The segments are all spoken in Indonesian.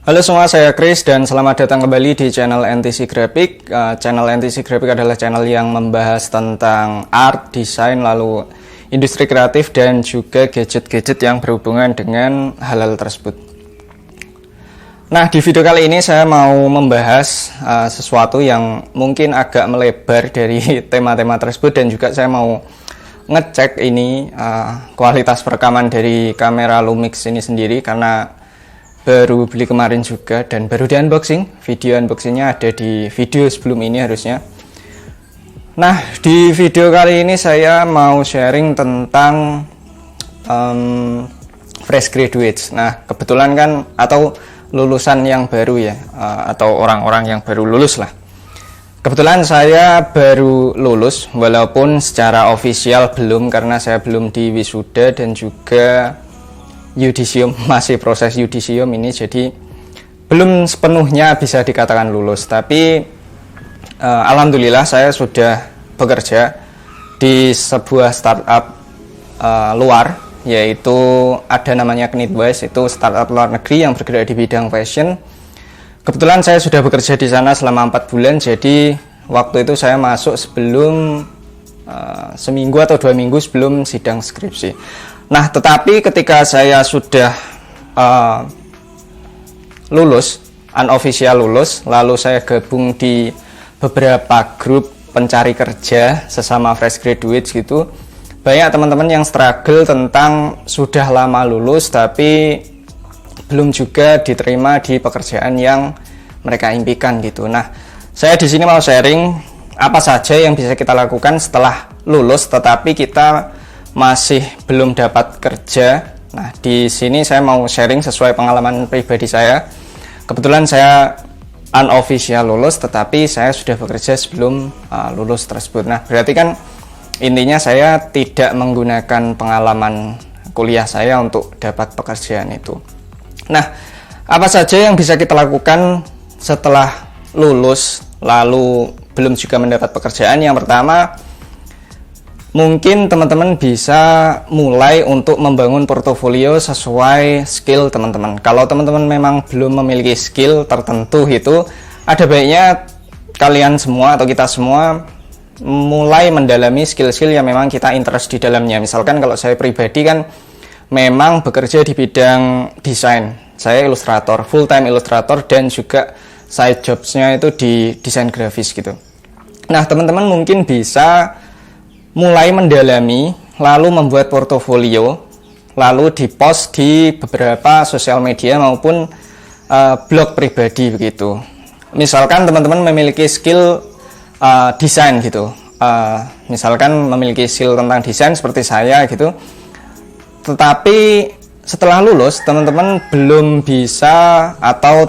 Halo semua, saya Chris dan selamat datang kembali di channel NTC Graphic. Channel NTC Graphic adalah channel yang membahas tentang art, desain, lalu industri kreatif dan juga gadget-gadget yang berhubungan dengan hal-hal tersebut. Nah, di video kali ini saya mau membahas sesuatu yang mungkin agak melebar dari tema-tema tersebut, dan juga saya mau ngecek ini kualitas perekaman dari kamera Lumix ini sendiri, karena baru beli kemarin juga dan baru di unboxing. Video unboxingnya ada di video sebelum ini harusnya. Nah, di video kali ini saya mau sharing tentang fresh graduates. Nah, kebetulan kan, atau lulusan yang baru ya, atau orang-orang yang baru lulus lah. Kebetulan saya baru lulus, walaupun secara ofisial belum, karena saya belum di wisuda dan juga yudisium, masih proses yudisium ini, jadi belum sepenuhnya bisa dikatakan lulus. Tapi alhamdulillah saya sudah bekerja di sebuah startup luar, yaitu ada namanya Knitwise. Itu startup luar negeri yang bergerak di bidang fashion. Kebetulan saya sudah bekerja di sana selama 4 bulan, jadi waktu itu saya masuk sebelum seminggu atau 2 minggu sebelum sidang skripsi. Nah, tetapi ketika saya sudah lulus, unofficial lulus, lalu saya gabung di beberapa grup pencari kerja sesama fresh graduates gitu. Banyak teman-teman yang struggle tentang sudah lama lulus tapi belum juga diterima di pekerjaan yang mereka impikan gitu. Nah, saya di sini mau sharing apa saja yang bisa kita lakukan setelah lulus tetapi kita masih belum dapat kerja. Nah, di sini saya mau sharing sesuai pengalaman pribadi saya. Kebetulan saya unofficial lulus, tetapi saya sudah bekerja sebelum lulus tersebut. Nah, berarti kan intinya saya tidak menggunakan pengalaman kuliah saya untuk dapat pekerjaan itu. Nah, apa saja yang bisa kita lakukan setelah lulus lalu belum juga mendapat pekerjaan? Yang pertama, mungkin teman-teman bisa mulai untuk membangun portofolio sesuai skill teman-teman. Kalau teman-teman memang belum memiliki skill tertentu, itu ada baiknya kalian semua atau kita semua mulai mendalami skill-skill yang memang kita interest di dalamnya. Misalkan kalau saya pribadi kan memang bekerja di bidang desain. Saya ilustrator, full-time ilustrator, dan juga side jobs-nya itu di desain grafis gitu. Nah, teman-teman mungkin bisa mulai mendalami, lalu membuat portofolio, lalu dipost di beberapa sosial media maupun blog pribadi begitu. Misalkan teman-teman memiliki skill desain gitu, misalkan memiliki skill tentang desain seperti saya gitu, tetapi setelah lulus teman-teman belum bisa atau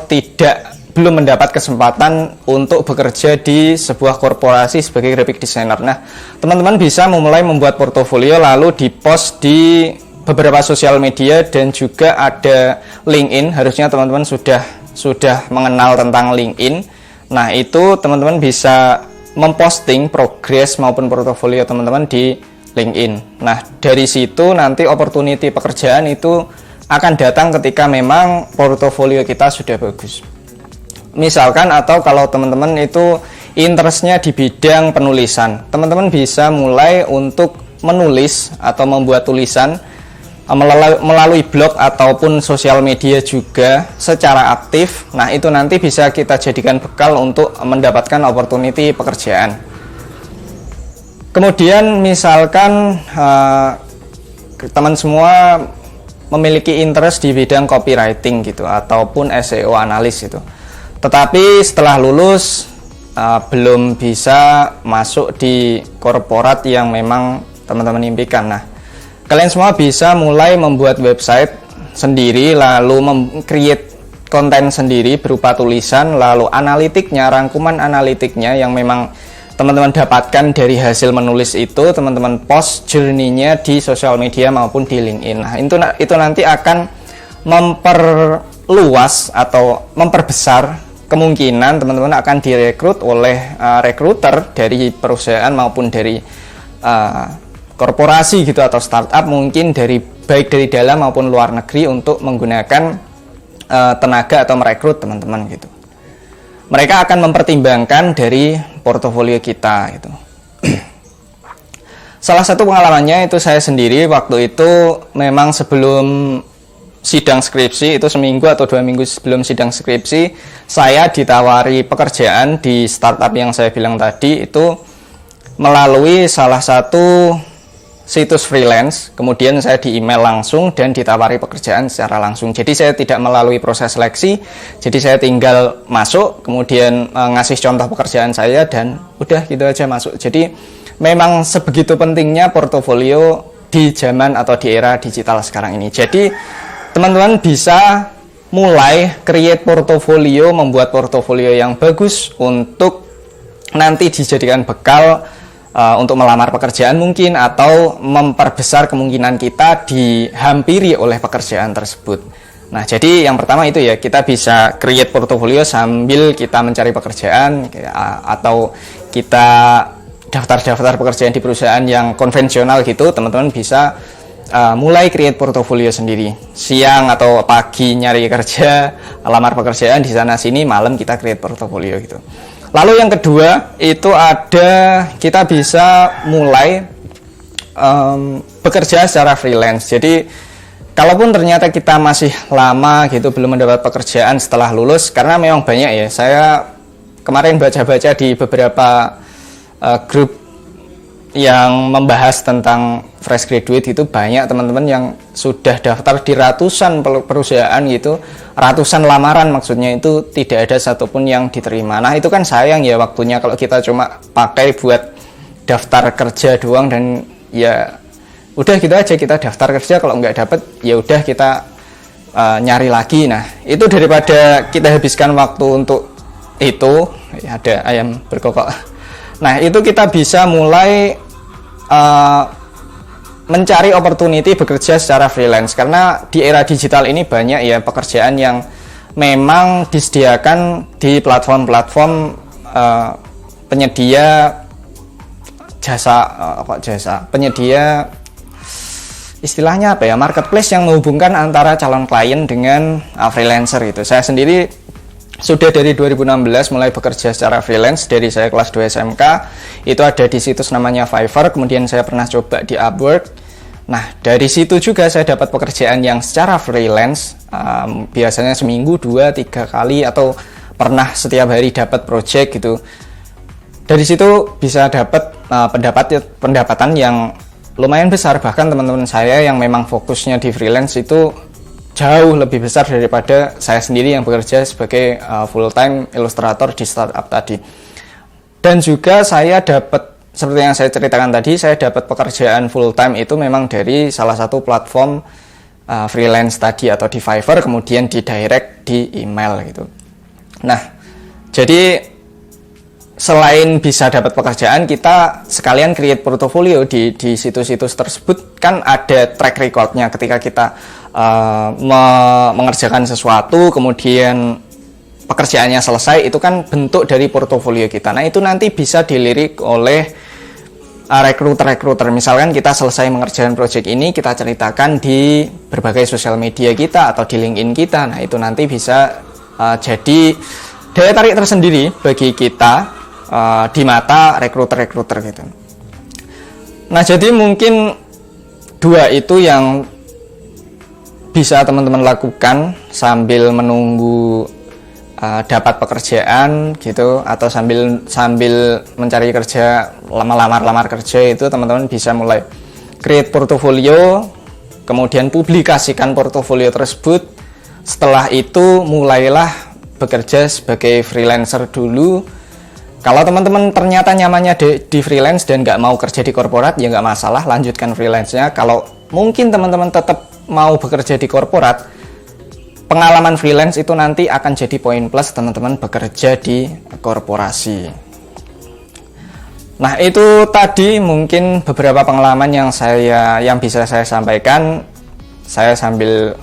belum mendapat kesempatan untuk bekerja di sebuah korporasi sebagai graphic designer. Nah, teman-teman bisa memulai membuat portofolio lalu dipost di beberapa sosial media, dan juga ada LinkedIn. Harusnya teman-teman sudah mengenal tentang LinkedIn. Nah, itu teman-teman bisa memposting progres maupun portofolio teman-teman di LinkedIn. Nah, dari situ nanti opportunity pekerjaan itu akan datang ketika memang portofolio kita sudah bagus. Misalkan, atau kalau teman-teman itu interestnya di bidang penulisan, teman-teman bisa mulai untuk menulis atau membuat tulisan melalui blog ataupun sosial media juga secara aktif. Nah, itu nanti bisa kita jadikan bekal untuk mendapatkan opportunity pekerjaan. Kemudian misalkan teman semua memiliki interest di bidang copywriting gitu, ataupun SEO analis gitu, tetapi setelah lulus belum bisa masuk di korporat yang memang teman-teman impikan. Nah, kalian semua bisa mulai membuat website sendiri, lalu create konten sendiri berupa tulisan, lalu analitiknya, rangkuman analitiknya yang memang teman-teman dapatkan dari hasil menulis itu, teman-teman post journey-nya di sosial media maupun di LinkedIn. Nah, itu nanti akan memperluas atau memperbesar kemungkinan teman-teman akan direkrut oleh recruiter dari perusahaan maupun dari korporasi gitu, atau startup, mungkin baik dari dalam maupun luar negeri, untuk menggunakan tenaga atau merekrut teman-teman gitu. Mereka akan mempertimbangkan dari portofolio kita gitu. Salah satu pengalamannya itu saya sendiri waktu itu memang sebelum sidang skripsi, itu seminggu atau 2 minggu sebelum sidang skripsi, saya ditawari pekerjaan di startup yang saya bilang tadi itu melalui salah satu situs freelance. Kemudian saya di email langsung dan ditawari pekerjaan secara langsung. Jadi saya tidak melalui proses seleksi, jadi saya tinggal masuk, kemudian ngasih contoh pekerjaan saya dan udah gitu aja masuk. Jadi memang sebegitu pentingnya portofolio di zaman atau di era digital sekarang ini. Jadi teman-teman bisa mulai create portofolio, membuat portofolio yang bagus untuk nanti dijadikan bekal untuk melamar pekerjaan mungkin, atau memperbesar kemungkinan kita dihampiri oleh pekerjaan tersebut. Nah, jadi yang pertama itu ya, kita bisa create portofolio sambil kita mencari pekerjaan, atau kita daftar-daftar pekerjaan di perusahaan yang konvensional gitu. Teman-teman bisa mulai create portofolio sendiri. Siang atau pagi nyari kerja, lamar pekerjaan di sana sini, malam kita create portofolio gitu. Lalu yang kedua itu ada, kita bisa mulai bekerja secara freelance. Jadi kalaupun ternyata kita masih lama gitu belum mendapat pekerjaan setelah lulus, karena memang banyak ya, saya kemarin baca-baca di beberapa grup yang membahas tentang fresh graduate, itu banyak teman-teman yang sudah daftar di ratusan perusahaan gitu, ratusan lamaran maksudnya, itu tidak ada satupun yang diterima. Nah itu kan sayang ya waktunya kalau kita cuma pakai buat daftar kerja doang, dan ya udah gitu aja, kita daftar kerja, kalau nggak dapet ya udah kita nyari lagi. Nah itu daripada kita habiskan waktu untuk itu, ya, ada ayam berkokok. Nah, itu kita bisa mulai mencari opportunity bekerja secara freelance, karena di era digital ini banyak ya pekerjaan yang memang disediakan di platform-platform penyedia jasa, penyedia, istilahnya apa ya, marketplace yang menghubungkan antara calon klien dengan freelancer gitu. Saya sendiri sudah dari 2016 mulai bekerja secara freelance, dari saya kelas 2 SMK, itu ada di situs namanya Fiverr, kemudian saya pernah coba di Upwork. Nah, dari situ juga saya dapat pekerjaan yang secara freelance, biasanya seminggu 2-3 kali, atau pernah setiap hari dapat project gitu. Dari situ bisa dapat pendapatan yang lumayan besar. Bahkan teman-teman saya yang memang fokusnya di freelance itu jauh lebih besar daripada saya sendiri yang bekerja sebagai full-time ilustrator di startup tadi. Dan juga saya dapat, seperti yang saya ceritakan tadi, saya dapat pekerjaan full-time itu memang dari salah satu platform freelance tadi, atau di Fiverr, kemudian di direct di email gitu. Nah, jadi selain bisa dapat pekerjaan, kita sekalian create portofolio di situs-situs tersebut. Kan ada track recordnya ketika kita mengerjakan sesuatu, kemudian pekerjaannya selesai, itu kan bentuk dari portofolio kita. Nah itu nanti bisa dilirik oleh rekruter. Misalkan kita selesai mengerjakan project ini, kita ceritakan di berbagai sosial media kita atau di LinkedIn kita. Nah itu nanti bisa jadi daya tarik tersendiri bagi kita di mata rekruter gitu. Nah jadi mungkin dua itu yang bisa teman-teman lakukan sambil menunggu dapat pekerjaan gitu, atau sambil mencari kerja, lamar kerja. Itu teman-teman bisa mulai create portofolio, kemudian publikasikan portofolio tersebut. Setelah itu mulailah bekerja sebagai freelancer dulu. Kalau teman-teman ternyata nyamannya di freelance dan nggak mau kerja di korporat, ya nggak masalah, lanjutkan freelance-nya. Kalau mungkin teman-teman tetap mau bekerja di korporat, pengalaman freelance itu nanti akan jadi poin plus teman-teman bekerja di korporasi. Nah itu tadi mungkin beberapa pengalaman yang bisa saya sampaikan. Saya sambil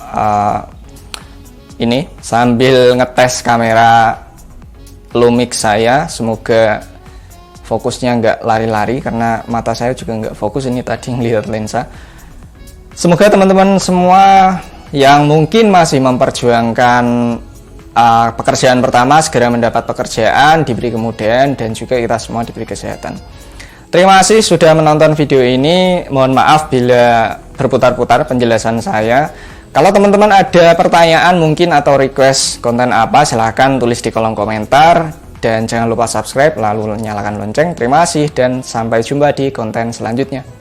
sambil ngetes kamera Lumix saya, semoga fokusnya nggak lari-lari karena mata saya juga nggak fokus ini tadi ngelihat lensa. Semoga teman-teman semua yang mungkin masih memperjuangkan pekerjaan pertama segera mendapat pekerjaan, diberi kemudahan, dan juga kita semua diberi kesehatan. Terima kasih sudah menonton video ini. Mohon maaf bila berputar-putar penjelasan saya. Kalau teman-teman ada pertanyaan mungkin atau request konten apa, silahkan tulis di kolom komentar. Dan jangan lupa subscribe lalu nyalakan lonceng. Terima kasih dan sampai jumpa di konten selanjutnya.